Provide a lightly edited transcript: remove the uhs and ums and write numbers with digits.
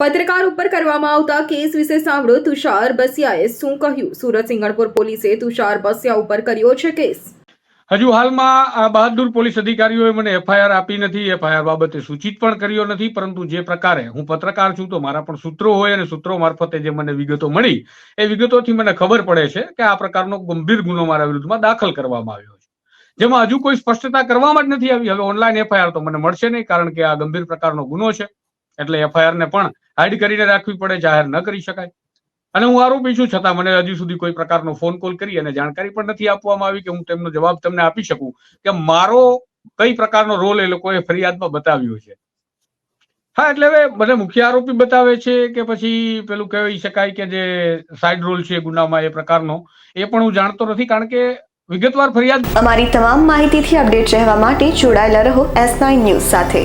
પત્રકાર ઉપર કરવામાં આવતા કેસ વિશે સાંભળો તુષાર બસિયાએ શું કહ્યું। સુરત સિંગણપુર પોલીસે તુષાર બસિયા ઉપર કર્યો છે કેસ। હજુ હાલમાં આ બહાદુર પોલીસ અધિકારીઓએ મને એફઆઈઆર આપી નથી, એફઆઈઆર બાબતે સૂચિત પણ કર્યો નથી, પરંતુ જે પ્રકારે હું પત્રકાર છું તો મારા પણ સૂત્રો હોય અને સૂત્રો મારફતે જે મને વિગતો મળી એ વિગતોથી મને ખબર પડે છે કે આ પ્રકારનો ગંભીર ગુનો મારા વિરુદ્ધમાં દાખલ કરવામાં આવ્યો છે, જેમાં હજુ કોઈ સ્પષ્ટતા કરવામાં જ નથી આવી। હવે ઓનલાઈન એફઆઈઆર તો મને મળશે નહીં, કારણ કે આ ગંભીર પ્રકારનો ગુનો છે, એટલે એફઆઈઆર ને પણ હાઈડ કરીને રાખવી પડે, જાહેર ન કરી શકાય। અને હું આરોપી છું, છતાં મને હજી સુધી કોઈ પ્રકારનો ફોન કોલ કરી અને જાણકારી પણ નથી આપવામાં આવી કે હું તેમનો જવાબ તમને આપી શકું કે મારો કઈ પ્રકારનો રોલ એ લોકોએ ફરિયાદમાં બતાવ્યો છે। હા, એટલે હવે મને મુખ્ય આરોપી બતાવે છે કે પછી પેલું કહી શકાય કે જે સાઇડ રોલ છે ગુનામાં એ પ્રકારનો, એ પણ હું જાણતો નથી, કારણ કે વિગતવાર ફરિયાદ। અમારી તમામ માહિતીથી અપડેટ રહેવા માટે જોડાયેલા રહો S9 ન્યૂઝ સાથે।